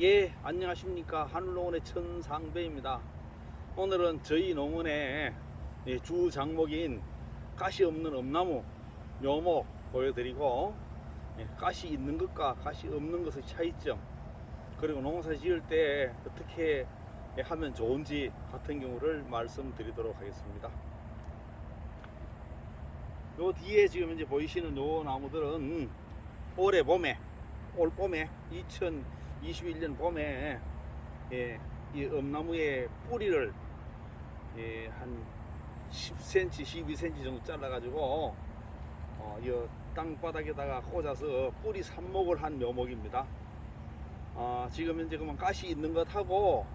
예, 안녕하십니까. 하늘농원의 천상배입니다. 오늘은 저희 농원의 주 장목인 가시 없는 엄나무 묘목 보여드리고, 가시 있는 것과 가시 없는 것의 차이점, 그리고 농사 지을 때 어떻게 하면 좋은지 같은 경우를 말씀드리도록 하겠습니다. 요 뒤에 지금 현재 보이시는 요 나무들은 올해 봄에, 올 봄에 2021년 봄에 이 엄나무의 뿌리를 한 10cm, 12cm 정도 잘라가지고 이 땅바닥에다가 꽂아서 뿌리 삽목을 한 묘목입니다. 지금 현재 그만 가시 있는 것하고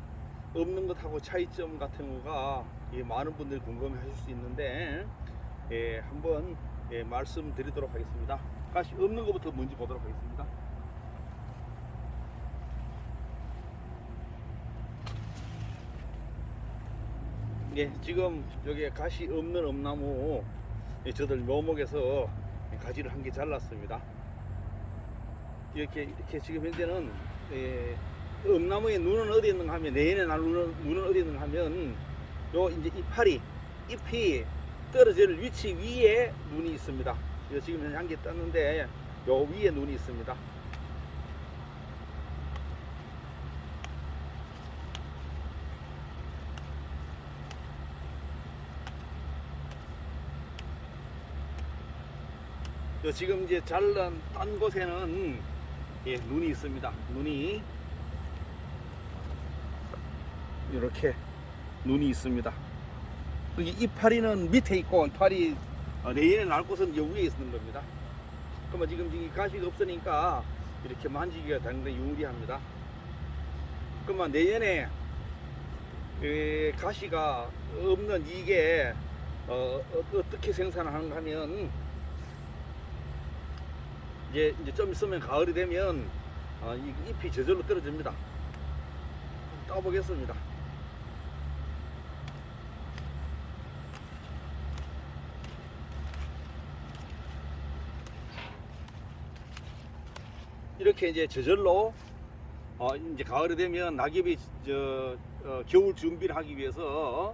없는 것하고 차이점 같은 거가 많은 분들이 궁금해하실 수 있는데 한번 말씀드리도록 하겠습니다. 가시 없는 것부터 먼저 보도록 하겠습니다. 지금 여기 가시 없는 엄나무 저들 묘목에서 가지를 한 개 잘랐습니다. 이렇게 지금 현재는 엄나무의 눈은 어디 있는가 하면, 내년에 날 눈은 어디 있는가 하면 요 이제 잎이 떨어질 위치 위에 눈이 있습니다. 지금 현재 한 개 떴는데 요 위에 눈이 있습니다. 지금 이제 잘란 딴 곳에는 눈이 있습니다. 눈이 이렇게 눈이 있습니다. 여기 이파리는 밑에 있고, 이파리 내년에 날 곳은 여 위에 있는 겁니다. 그러면 지금 이 가시가 없으니까 이렇게 만지기가 당연히 유리합니다. 그러면 내년에 가시가 없는 이게 어떻게 생산하는가 하면, 이제 좀 있으면 가을이 되면 이 잎이 저절로 떨어집니다. 따보겠습니다. 이렇게 이제 저절로 이제 가을이 되면 낙엽이 겨울 준비를 하기 위해서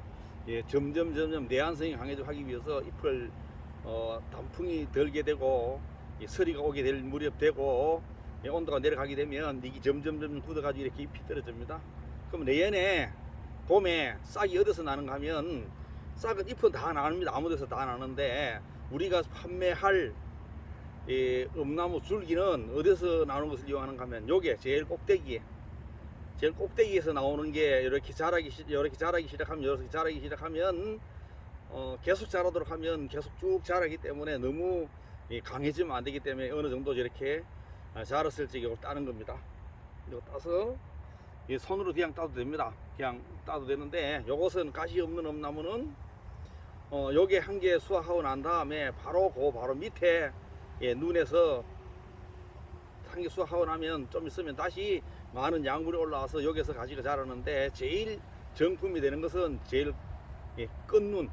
점점 내한성이 강해져 하기 위해서 잎을 단풍이 들게 되고 서리가 오게 될 무렵 되고 온도가 내려가게 되면 이게 점점 굳어가지고 이렇게 잎이 떨어집니다. 그럼 내년에 봄에 싹이 어디서 나는가 하면, 싹은 잎은 다 나옵니다. 아무 데서 다 나는데 우리가 판매할 엄나무 줄기는 어디서 나오는 것을 이용하는가 하면, 요게 제일 꼭대기에서 나오는 게 이렇게 자라기 시작하면 계속 자라도록 하면 계속 쭉 자라기 때문에 너무 강해지면 안 되기 때문에 어느 정도 이렇게 자랐을 때 이걸 따는 겁니다. 이거 따서 손으로 그냥 따도 됩니다. 그냥 따도 되는데, 요것은 가시 없는 엄나무는 요게 한 개 수확하고 난 다음에 바로 밑에 눈에서 한 개 수확하고 나면 좀 있으면 다시 많은 양분이 올라와서 여기서 가지가 자라는데, 제일 정품이 되는 것은 제일 끝눈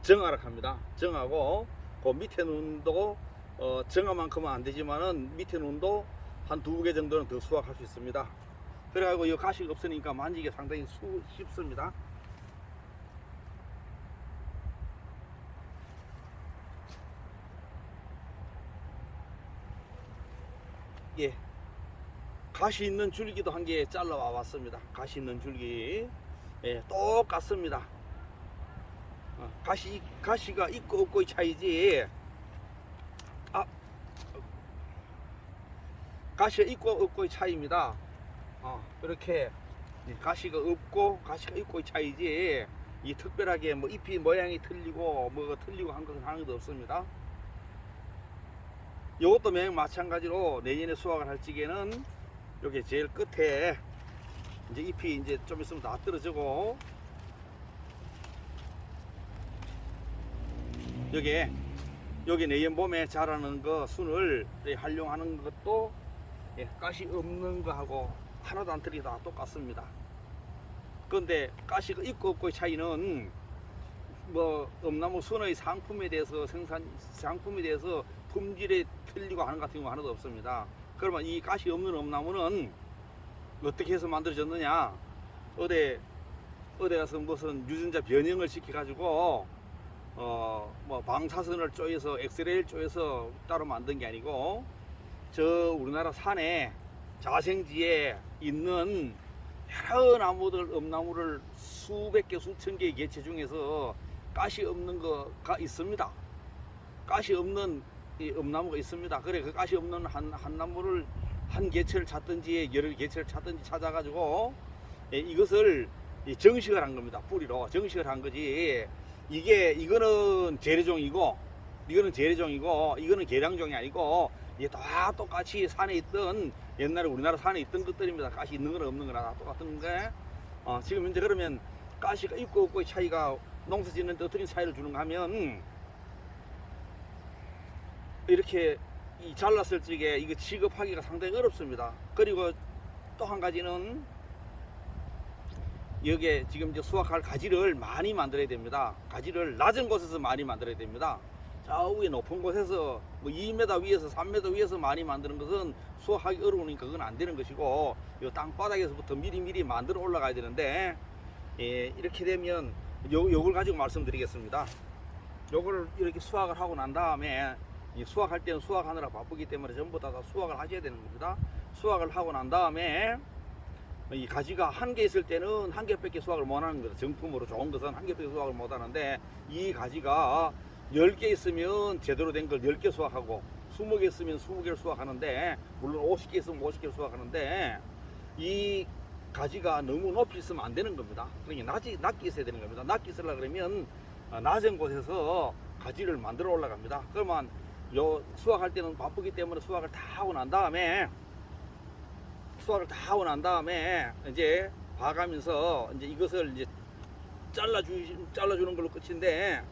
정아락합니다. 정하고 그 밑에 눈도 정화만큼은 안 되지만은 밑에 눈도 한 2개 정도는 더 수확할 수 있습니다. 그래가지고 이 가시가 없으니까 만지기 상당히 쉽습니다. 가시 있는 줄기도 한 개 잘라와 왔습니다. 가시 있는 줄기 똑같습니다. 가시가 있고 없고의 차이지, 가시가 있고 없고의 차이입니다. 이렇게 가시가 없고 가시가 있고의 차이지, 이 특별하게 뭐 잎이 모양이 틀리고 뭐가 틀리고 한 것은 하나도 없습니다. 이것도 마찬가지로 내년에 수확을 할 적에는 여기 제일 끝에 이제 잎이 이제 좀 있으면 다 떨어지고, 여기 내년 봄에 자라는 거 순을 활용하는 것도 가시 없는 거하고 하나도 안 틀리게 다 똑같습니다. 그런데 가시가 있고 없고의 차이는 뭐 엄나무 순의 상품에 대해서 품질에 틀리고 하는 같은 경우 하나도 없습니다. 그러면 이 가시 없는 엄나무는 어떻게 해서 만들어졌느냐? 어디 가서 무슨 유전자 변형을 시켜가지고 뭐 방사선을 쪼여서 엑스레이를 쪼여서 따로 만든 게 아니고 저 우리나라 산에 자생지에 있는 여러 나무들, 엄나무를 수백 개, 수천 개의 개체 중에서 가시 없는 거가 있습니다. 가시 없는 이 엄나무가 있습니다. 그래 그 가시 없는 한 나무를 한 개체를 찾든지 여러 개체를 찾든지 찾아가지고 이것을 정식을 한 겁니다. 뿌리로 정식을 한 거지. 이거는 재래종이고 이거는 계량종이 아니고 이게 다 똑같이 산에 있던 옛날에 우리나라 산에 있던 것들입니다. 가시 있는 거나 없는 거나 다 똑같은 게 지금 현재 그러면 가시가 있고 없고의 차이가 농사 짓는데 어떻게 차이를 주는가 하면 이렇게 잘랐을 적에 이거 취급하기가 상당히 어렵습니다. 그리고 또 한 가지는 여기에 지금 이제 수확할 가지를 많이 만들어야 됩니다. 가지를 낮은 곳에서 많이 만들어야 됩니다. 저 위에 높은 곳에서 뭐 2m 위에서 3m 위에서 많이 만드는 것은 수확하기 어려우니까 그건 안 되는 것이고 이 땅바닥에서부터 미리 만들어 올라가야 되는데 이렇게 되면 요걸 가지고 말씀드리겠습니다. 요걸 이렇게 수확을 하고 난 다음에 수확할 때는 수확하느라 바쁘기 때문에 전부 다 수확을 하셔야 되는 겁니다. 수확을 하고 난 다음에 이 가지가 한 개 있을 때는 한 개밖에 수확을 못 하는 거죠. 정품으로 좋은 것은 한 개밖에 수확을 못 하는데 이 가지가 10개 있으면 제대로 된 걸 10개 수확하고 20개 있으면 20개를 수확하는데 물론 50개 있으면 50개를 수확하는데 이 가지가 너무 높이 있으면 안 되는 겁니다. 그러니까 낮게 있어야 되는 겁니다. 낮게 있으려고 그러면 낮은 곳에서 가지를 만들어 올라갑니다. 그러면 수확할 때는 바쁘기 때문에 수확을 다 하고 난 다음에 이제 봐가면서 이제 이것을 이제 잘라주는 걸로 끝인데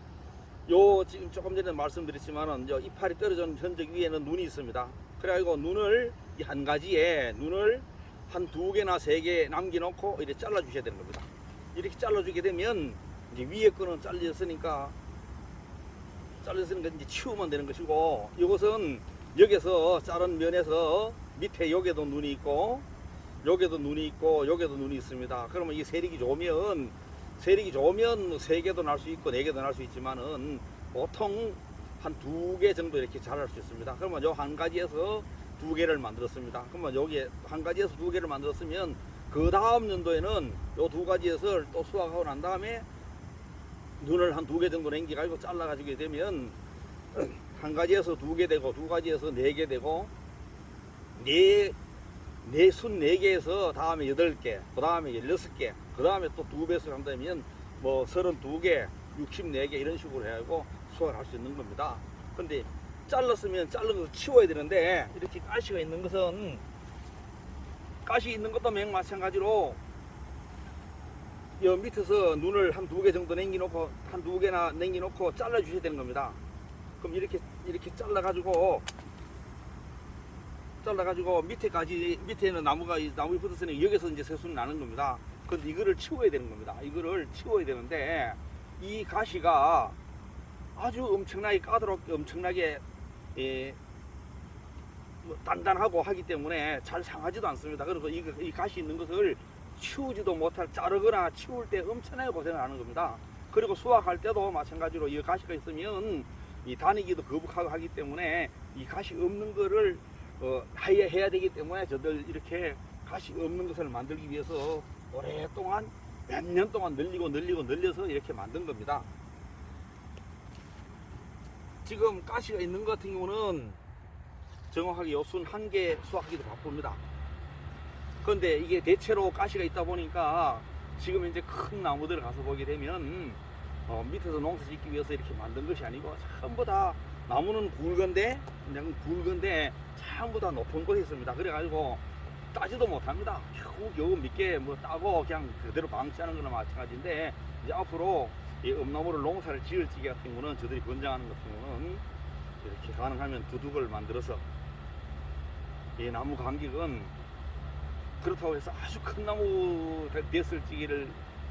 지금 조금 전에 말씀드렸지만은 이파리 떨어진 흔적 위에는 눈이 있습니다. 그래가지고 눈을 이 한 가지에 눈을 한 2개나 3개 남겨놓고 이렇게 잘라주셔야 되는 겁니다. 이렇게 잘라주게 되면 이제 위에 거는 잘렸으니까 이제 치우면 되는 것이고 이것은 여기서 자른 면에서 밑에 여기도 눈이 있고 여기도 눈이 있습니다. 그러면 이 세력이 좋으면 3개도 날 수 있고 4개도 날 수 있지만은 보통 한 2개 정도 이렇게 자랄 수 있습니다. 그러면 요 한 가지에서 2개를 만들었습니다. 그러면 여기 한 가지에서 2개를 만들었으면 그 다음 연도에는 요 2가지에서 또 수확하고 난 다음에 눈을 한 2개 정도 남겨가지고 잘라가지게 되면 한 가지에서 2개 되고 2가지에서 4개 되고 순 4개에서 다음에 8개, 그 다음에 16개, 그 다음에 또 2배속 한다면 뭐 32개, 64개 이런 식으로 해가지고 수확을 할 수 있는 겁니다. 근데 잘랐으면 자른 것을 치워야 되는데 이렇게 가시가 있는 것은 가시 있는 것도 마찬가지로 여 밑에서 눈을 한 2개 정도 남겨놓고 한 2개나 남겨놓고 잘라 주셔야 되는 겁니다. 그럼 이렇게 잘라가지고 밑에는 나무에 붙었으니 여기서 이제 새순이 나는 겁니다. 근데 이거를 치워야 되는 겁니다. 이거를 치워야 되는데 이 가시가 아주 엄청나게 까다롭게 엄청나게 단단하고 하기 때문에 잘 상하지도 않습니다. 그리고 이 가시 있는 것을 치우지도 못할 자르거나 치울 때 엄청나게 고생을 하는 겁니다. 그리고 수확할 때도 마찬가지로 이 가시가 있으면 이 다니기도 거북하고 하기 때문에 이 가시 없는 거를 해야 되기 때문에 저들 이렇게 가시 없는 것을 만들기 위해서 오랫동안 몇 년 동안 늘려서 이렇게 만든 겁니다. 지금 가시가 있는 것 같은 경우는 정확하게 요순 1개 수확하기도 바쁩니다. 그런데 이게 대체로 가시가 있다 보니까 지금 이제 큰 나무들을 가서 보게 되면 밑에서 농사 짓기 위해서 이렇게 만든 것이 아니고 전부 다 나무는 굵은데 전부 다 높은 곳에 있습니다. 그래가지고 따지도 못합니다. 겨우 몇 개 뭐 따고 그냥 그대로 방치하는 거나 마찬가지인데 이제 앞으로 이 엄나무를 농사를 지을 지 같은 경우는 저들이 권장하는 같은 경우는 이렇게 가능하면 두둑을 만들어서 이 나무 간격은 그렇다고 해서 아주 큰 나무 됐을 지기를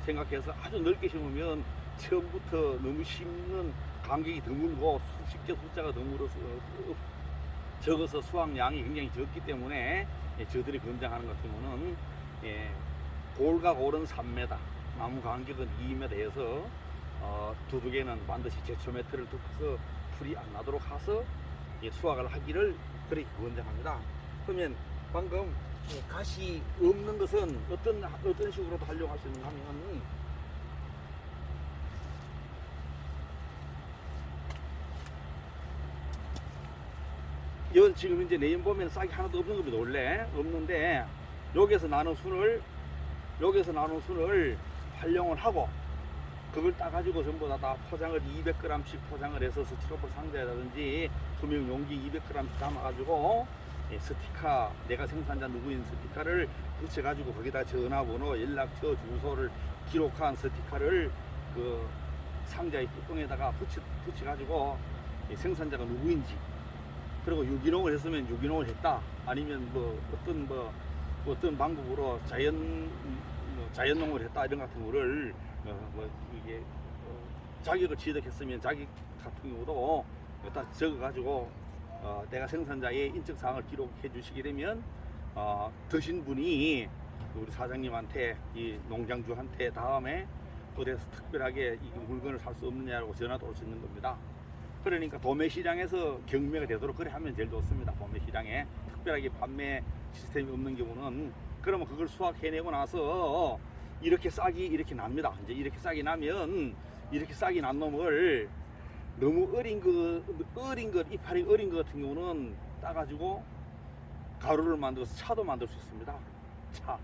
생각해서 아주 넓게 심으면 처음부터 너무 심는 간격이 드물고 실제 숫자가 드물어서 적어서 수확량이 굉장히 적기 때문에 저들이 권장하는 같은 경우는 예, 골과 골은 3m, 나무 간격은 2m에서 두둑에는 반드시 제초 매트를 덮어서 풀이 안 나도록 해서 수확을 하기를 그렇게 권장합니다. 그러면 방금 가시 없는 것은 어떤 식으로도 활용할 수 있는가 하면, 이건 지금 이제 내연 보면 싹이 하나도 없는 겁니다. 원래 없는데 여기서 나는 순을 활용을 하고, 그걸 따가지고 전부 다 포장을 200g씩 포장을 해서 스티로폼 상자라든지 투명 용기 200g씩 담아가지고 스티커, 내가 생산자 누구인 스티커를 붙여가지고 거기다 전화번호, 연락처, 주소를 기록한 스티커를 그 상자의 뚜껑에다가 붙여가지고 생산자가 누구인지, 그리고 유기농을 했으면 유기농을 했다, 아니면 어떤 방법으로 자연농을 했다, 이런 같은 거를 이게 자격을 취득했으면 자격 같은 경우도 딱 적어가지고 내가 생산자의 인적사항을 기록해 주시게 되면 드신 분이 우리 사장님한테, 이 농장주한테 다음에 어디서 특별하게 이 물건을 살 수 없느냐고 전화도 올 수 있는 겁니다. 그러니까 도매시장에서 경매가 되도록 그래 하면 제일 좋습니다. 도매시장에 특별하게 판매 시스템이 없는 경우는, 그러면 그걸 수확해내고 나서 이렇게 싹이 이렇게 납니다. 이제 이렇게 싹이 나면, 이렇게 싹이 난 놈을 너무 어린 것, 이파리 어린 것 같은 경우는 따가지고 가루를 만들어서 차도 만들 수 있습니다. 차.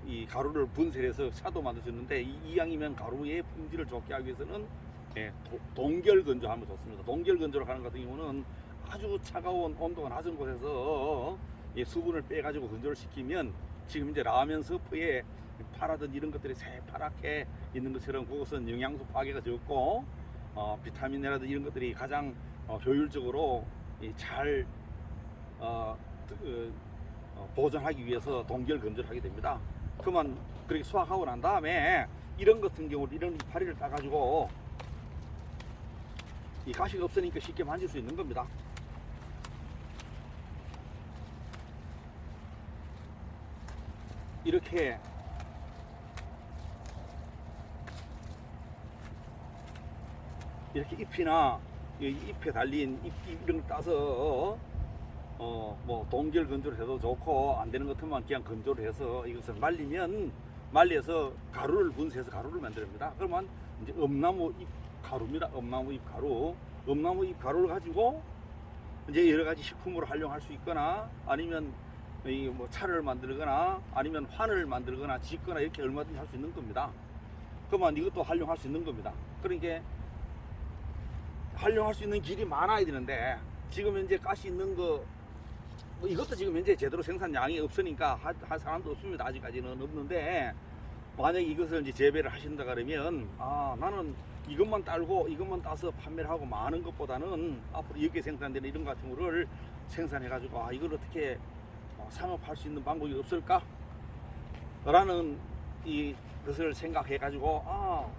이 가루를 분쇄해서 차도 만들 수 있는데, 이왕이면 가루의 품질을 좋게 하기 위해서는 동결 건조하면 좋습니다. 동결 건조를 하는 같은 경우는 아주 차가운 온도가 낮은 곳에서 수분을 빼가지고 건조를 시키면, 지금 이제 라면 서프에 파라든 이런 것들이 새파랗게 있는 것처럼 그것은 영양소 파괴가 적고 비타민이라든 이런 것들이 가장 효율적으로 잘 보존하기 위해서 동결 건조를 하게 됩니다. 그만 그렇게 수확하고 난 다음에 이런 같은 경우, 이런 이파리를 따가지고, 이 가시가 없으니까 쉽게 만질 수 있는 겁니다. 이렇게 잎이나 잎에 달린 잎 이런 거 따서 뭐 동결 건조를 해도 좋고, 안 되는 것 같으면 그냥 건조를 해서 이것을 말려서 가루를 분쇄해서 가루를 만듭니다. 그러면 이제 엄나무 잎 가루입니다. 엄나무 잎 가루를 가지고 이제 여러 가지 식품으로 활용할 수 있거나, 아니면 뭐 차를 만들거나, 아니면 환을 만들거나 짓거나, 이렇게 얼마든지 할 수 있는 겁니다. 그러면 이것도 활용할 수 있는 겁니다. 그러니까 활용할 수 있는 길이 많아야 되는데, 지금 현재 가시 있는 거, 이것도 지금 현재 제대로 생산량이 없으니까 할 사람도 없습니다. 아직까지는 없는데, 만약에 이것을 이제 재배를 하신다 그러면, 나는 이것만 따고 이것만 따서 판매를 하고 많은 것보다는 앞으로 이렇게 생산되는 이런 같은 거를 생산해 가지고 이걸 어떻게 상업할 수 있는 방법이 없을까? 라는 이것을 생각해 가지고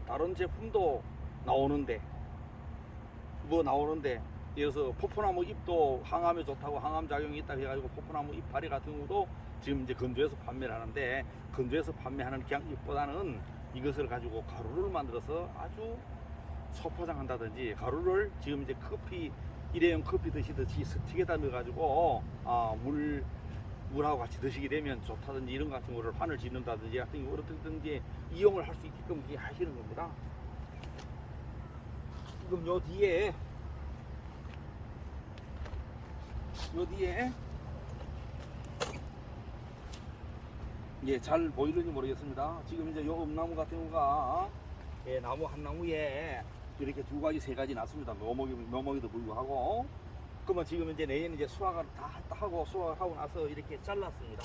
다른 제품도 나오는데, 그래서 포포나무 잎도 항암에 좋다고, 항암 작용이 있다고 해가지고 포포나무 잎파리 같은 경우도 지금 이제 건조해서 판매를 하는데, 건조해서 판매하는 그냥 잎보다는 이것을 가지고 가루를 만들어서 아주 소포장한다든지, 가루를 지금 이제 일회용 커피 드시듯이 스틱에다 넣어가지고 물하고 같이 드시게 되면 좋다든지, 이런 같은 거를 판을 짓는다든지 같은 경우 어떻게든지 이용을 할 수 있게끔 하시는 겁니다. 지금 요 뒤에 잘 보이는지 모르겠습니다. 지금 이제 요 엄나무 같은 경우가 나무 한 나무에 이렇게 2가지 3가지 났습니다. 묘목에도 불구하고. 그러면 지금 이제 내년 이제 수확을 다 하고, 수확을 하고 나서 이렇게 잘랐습니다.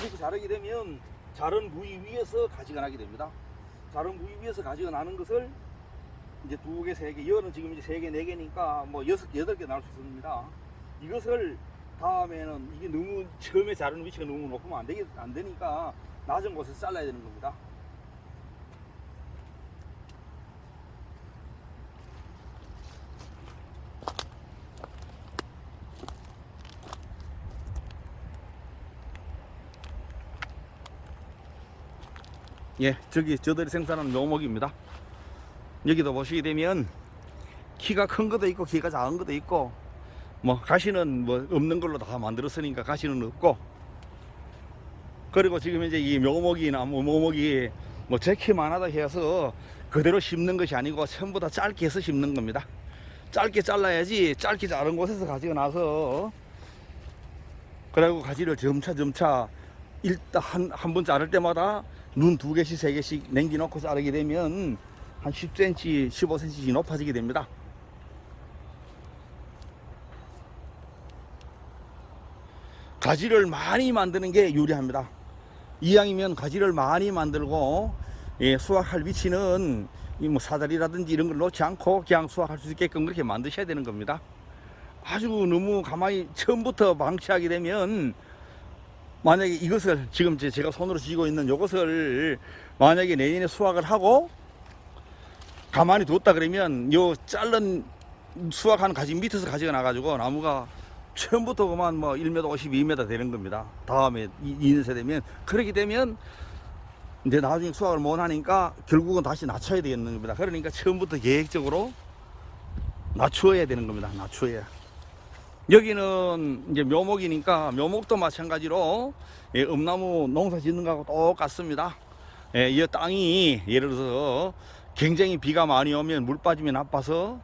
이렇게 자르게 되면 자른 부위 위에서 가지가 나게 됩니다. 자른 부위 위에서 가지가 나는 것을 이제 2개, 3개, 이거는 지금 이제 3개, 4개니까 뭐 6, 8개 나올 수 있습니다. 이것을 다음에는 이게 너무 처음에 자르는 위치가 너무 높으면 안 되니까 낮은 곳에서 잘라야 되는 겁니다. 예, 저기 저들이 생산하는 묘목입니다. 여기도 보시게 되면 키가 큰 것도 있고 키가 작은 것도 있고, 뭐 가시는 뭐 없는 걸로 다 만들었으니까 가시는 없고, 그리고 지금 이제 이 묘목이나 묘목이 뭐 제키만 하다 해서 그대로 심는 것이 아니고 전부 다 짧게 해서 심는 겁니다. 짧게 잘라야지 짧게 자른 곳에서 가지고 나서, 그리고 가지를 점차 일단 한 번 자를 때마다 눈 2개씩 3개씩 남겨 놓고 자르게 되면 한 10cm 15cm 높아지게 됩니다. 가지를 많이 만드는 게 유리합니다. 이왕이면 가지를 많이 만들고, 예, 수확할 위치는 뭐 사다리라든지 이런 걸 놓지 않고 그냥 수확할 수 있게끔 그렇게 만드셔야 되는 겁니다. 아주 너무 가만히 처음부터 방치하게 되면, 만약에 이것을 지금 제가 손으로 쥐고 있는 이것을 만약에 내년에 수확을 하고 가만히 뒀다 그러면 요 잘른 수확한 가지 밑에서 가지가 나가지고 나무가 처음부터 그만 뭐 1m 50, 2m 되는 겁니다. 다음에 2년새 되면. 그렇게 되면 이제 나중에 수확을 못 하니까 결국은 다시 낮춰야 되겠는 겁니다. 그러니까 처음부터 계획적으로 낮추어야 되는 겁니다. 낮추어야. 여기는 이제 묘목이니까 묘목도 마찬가지로, 예, 음나무 농사 짓는 거하고 똑같습니다. 예, 이 땅이 예를 들어서 굉장히 비가 많이 오면 물 빠짐이 나빠서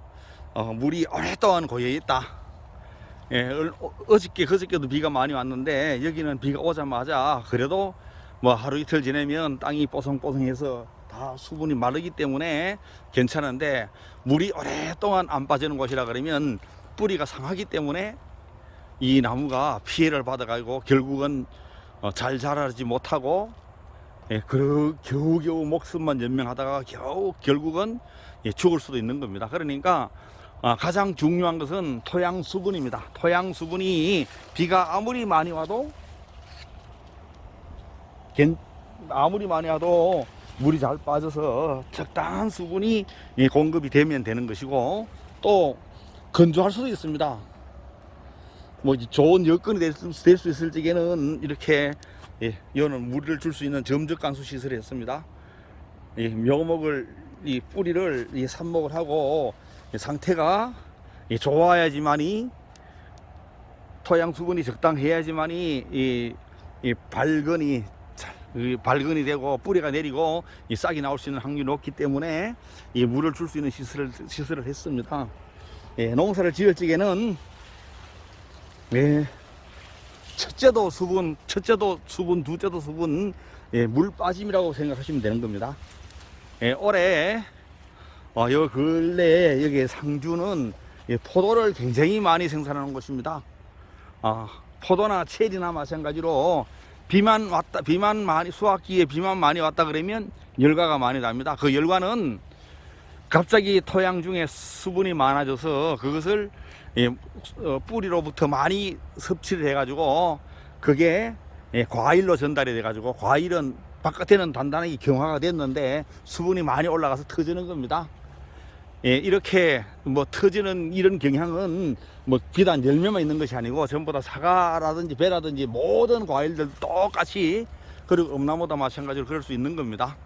물이 오랫동안 고여 있다. 예, 어저께 그저께도 비가 많이 왔는데 여기는 비가 오자마자 그래도 뭐 하루 이틀 지내면 땅이 뽀송뽀송해서 다 수분이 마르기 때문에 괜찮은데, 물이 오랫동안 안 빠지는 곳이라 그러면 뿌리가 상하기 때문에 이 나무가 피해를 받아가지고 결국은 잘 자라지 못하고, 예, 겨우겨우 목숨만 연명하다가 결국은, 예, 죽을 수도 있는 겁니다. 그러니까 가장 중요한 것은 토양 수분입니다. 토양 수분이 비가 아무리 많이 와도 물이 잘 빠져서 적당한 수분이, 예, 공급이 되면 되는 것이고, 또 건조할 수도 있습니다. 뭐 좋은 여건이 될 수 있을 적에는 이렇게, 예, 이거는 물을 줄 수 있는 점적 간수 시설을 했습니다. 이 묘목을, 이 뿌리를 이 삽목을 하고 상태가 좋아야지만이, 토양 수분이 적당해야지만이 이 발근이 되고 뿌리가 내리고 이 싹이 나올 수 있는 확률이 높기 때문에 이 물을 줄 수 있는 시설을 했습니다. 예, 농사를 지을 적에는, 예, 첫째도 수분, 둘째도 수분, 예, 물 빠짐이라고 생각하시면 되는 겁니다. 예, 올해 요 근래에 여기 상주는, 예, 포도를 굉장히 많이 생산하는 곳입니다. 포도나 체리나 마찬가지로 수확기에 비만 많이 왔다 그러면 열과가 많이 납니다. 그 열과는 갑자기 토양 중에 수분이 많아져서 그것을, 예, 뿌리로부터 많이 섭취를 해가지고 그게, 예, 과일로 전달이 돼가지고, 과일은 바깥에는 단단하게 경화가 됐는데 수분이 많이 올라가서 터지는 겁니다. 예, 이렇게 뭐 터지는 이런 경향은 뭐 비단 열매만 있는 것이 아니고 전부 다 사과라든지 배라든지 모든 과일들 똑같이, 그리고 음나무도 마찬가지로 그럴 수 있는 겁니다.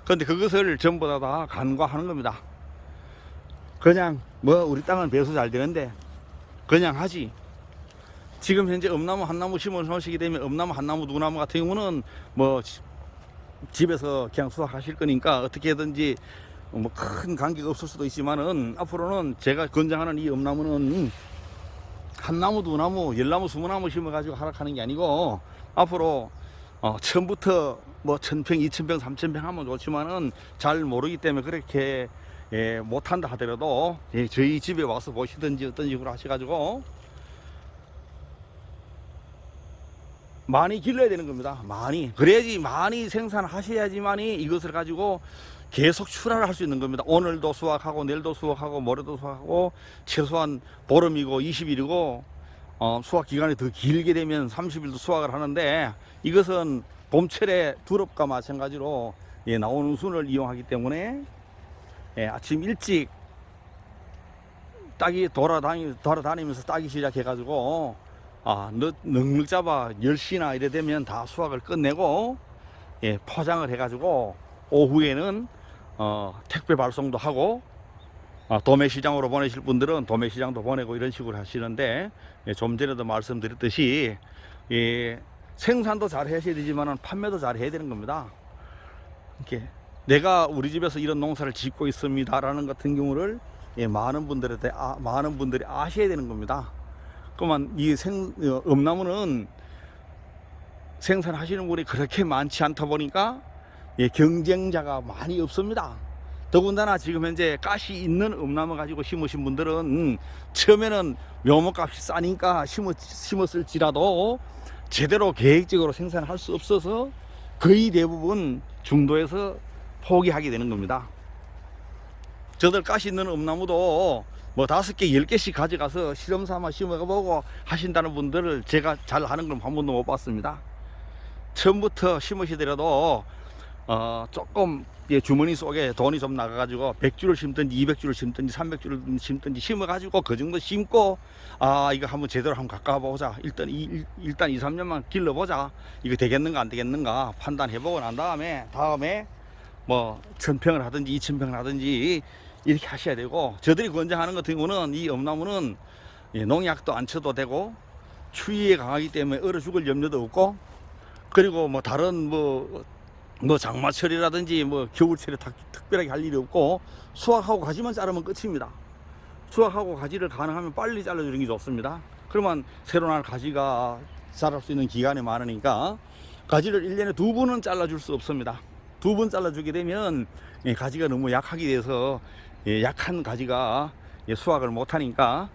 그런데 그것을 전부 다 간과하는 겁니다. 그냥 뭐 우리 땅은 배수 잘 되는데 그냥 하지. 지금 현재 음나무 한 나무 심어 놓으시게 되면 음나무 한 나무 두 나무 같은 경우는 뭐 집에서 그냥 수확하실 거니까 어떻게든지 뭐 큰 관계가 없을 수도 있지만은, 앞으로는 제가 권장하는 이 음나무는 한 나무 두 나무 10나무 20나무 심어 가지고 하락하는 게 아니고, 앞으로 처음부터 뭐 1000평 2000평 3000평 하면 좋지만은 잘 모르기 때문에 그렇게, 예, 못한다 하더라도, 예, 저희 집에 와서 보시든지 어떤 식으로 하셔가지고 많이 길러야 되는 겁니다. 그래야지 많이 생산하셔야지만이 이것을 가지고 계속 출하를 할 수 있는 겁니다. 오늘도 수확하고 내일도 수확하고 모레도 수확하고, 최소한 보름이고 20일이고 수확 기간이 더 길게 되면 30일도 수확을 하는데, 이것은 봄철에 두릅과 마찬가지로, 예, 나오는 순을 이용하기 때문에, 예, 아침 일찍 따기 돌아다니면서 따기 시작해 가지고 넉넉 잡아 10시나 이래 되면 다 수확을 끝내고, 포장을 해가지고 오후에는 택배 발송도 하고 도매시장으로 보내실 분들은 도매시장도 보내고 이런 식으로 하시는데, 좀 전에도 말씀드렸듯이 생산도 잘 하셔야 되지만 판매도 잘 해야 되는 겁니다. 이렇게 내가 우리 집에서 이런 농사를 짓고 있습니다 라는 같은 경우를 많은 분들이 아셔야 되는 겁니다. 그러면 이 엄나무는 생산하시는 분이 그렇게 많지 않다 보니까 경쟁자가 많이 없습니다. 더군다나 지금 현재 가시 있는 엄나무 가지고 심으신 분들은 처음에는 묘목값이 싸니까 심었을지라도 제대로 계획적으로 생산할 수 없어서 거의 대부분 중도에서 포기하게 되는 겁니다. 저들 가시 있는 엄나무도 뭐 5개, 10개씩 가져가서 실험 삼아 심어보고 하신다는 분들을 제가 잘 하는 걸 한 번도 못 봤습니다. 처음부터 심으시더라도 조금 주머니 속에 돈이 좀 나가가지고 100주를 심든지 200주를 심든지 300주를 심든지 심어가지고 그 정도 심고 이거 한번 제대로 한번 가까워보자. 일단 2, 3년만 길러보자. 이거 되겠는가 안 되겠는가 판단해보고 난 다음에 뭐 1000평을 하든지 2000평을 하든지 이렇게 하셔야 되고, 저들이 권장하는 같은 경우는 이 엄나무는 농약도 안 쳐도 되고 추위에 강하기 때문에 얼어 죽을 염려도 없고, 그리고 뭐 다른 뭐 장마철이라든지 뭐 겨울철에 특별하게 할 일이 없고 수확하고 가지만 자르면 끝입니다. 수확하고 가지를 가능하면 빨리 잘라주는 게 좋습니다. 그러면 새로 날 가지가 자랄 수 있는 기간이 많으니까 가지를 1년에 2번은 잘라줄 수 없습니다. 2번 잘라주게 되면 가지가 너무 약하게 돼서 약한 가지가 수확을 못하니까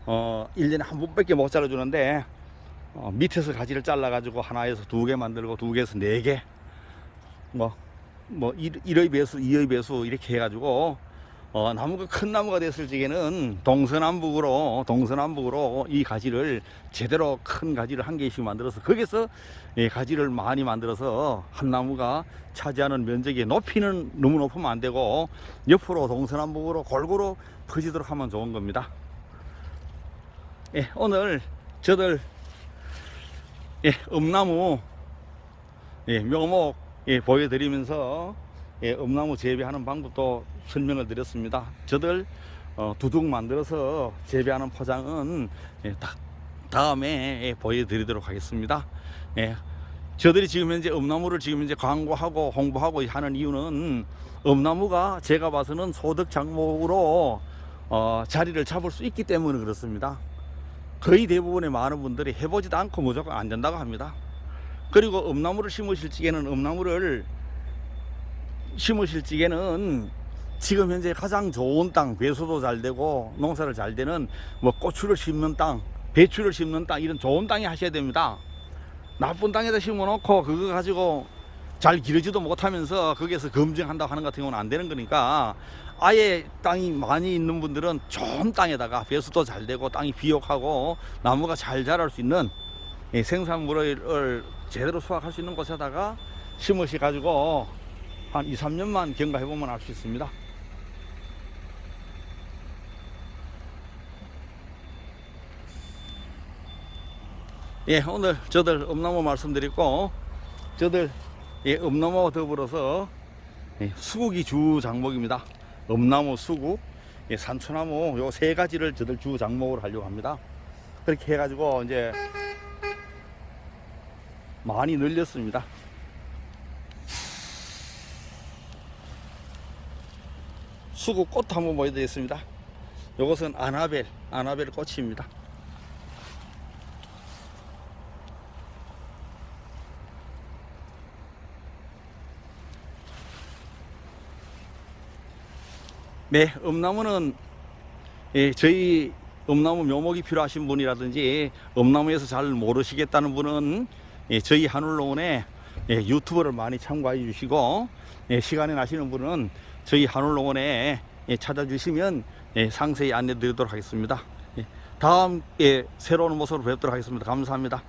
1년에 한 번밖에 못 잘라주는데, 밑에서 가지를 잘라가지고 하나에서 2개 만들고 2개에서 4개 뭐 1의 배수 2의 배수 이렇게 해가지고 나무가 큰 나무가 됐을 적에는 동서남북으로 이 가지를 제대로 큰 가지를 한 개씩 만들어서 거기서 가지를 많이 만들어서 한 나무가 차지하는 면적의 높이는 너무 높으면 안 되고 옆으로 동서남북으로 골고루 퍼지도록 하면 좋은 겁니다. 오늘 저들 엄나무 묘목 보여드리면서 엄나무 재배하는 방법도 설명을 드렸습니다. 저들 두둑 만들어서 재배하는 포장은 다음에 보여드리도록 하겠습니다. 저들이 지금 현재 엄나무를 지금 이제 광고하고 홍보하고 하는 이유는 엄나무가 제가 봐서는 소득 작목으로 자리를 잡을 수 있기 때문에 그렇습니다. 거의 대부분의 많은 분들이 해보지도 않고 무조건 안 된다고 합니다. 그리고 엄나무를 심으실 적에는 지금 현재 가장 좋은 땅, 배수도 잘 되고 농사를 잘 되는 뭐 고추를 심는 땅, 배추를 심는 땅, 이런 좋은 땅에 하셔야 됩니다. 나쁜 땅에다 심어놓고 그거 가지고 잘 기르지도 못하면서 거기에서 검증한다고 하는 같은 경우는 안 되는 거니까, 아예 땅이 많이 있는 분들은 좋은 땅에다가 배수도 잘 되고 땅이 비옥하고 나무가 잘 자랄 수 있는 생산물을 제대로 수확할 수 있는 곳에다가 심으시 가지고 한 2, 3년만 경과해 보면 알 수 있습니다. 오늘 저들 엄나무 말씀드리고, 저들 엄나무와 더불어서 수국이 주 장목입니다. 엄나무, 수국, 산초나무 요 3가지를 저들 주 장목으로 하려고 합니다. 그렇게 해가지고 이제 많이 늘렸습니다. 수국 꽃 한번 보여드리겠습니다. 이것은 아나벨 꽃입니다. 엄나무는 저희 엄나무 묘목이 필요하신 분이라든지 엄나무에서 잘 모르시겠다는 분은 저희 한울농원에 유튜브를 많이 참고해 주시고, 시간이 나시는 분은 저희 한울농원에 찾아주시면 상세히 안내 드리도록 하겠습니다. 다음 새로운 모습으로 뵙도록 하겠습니다. 감사합니다.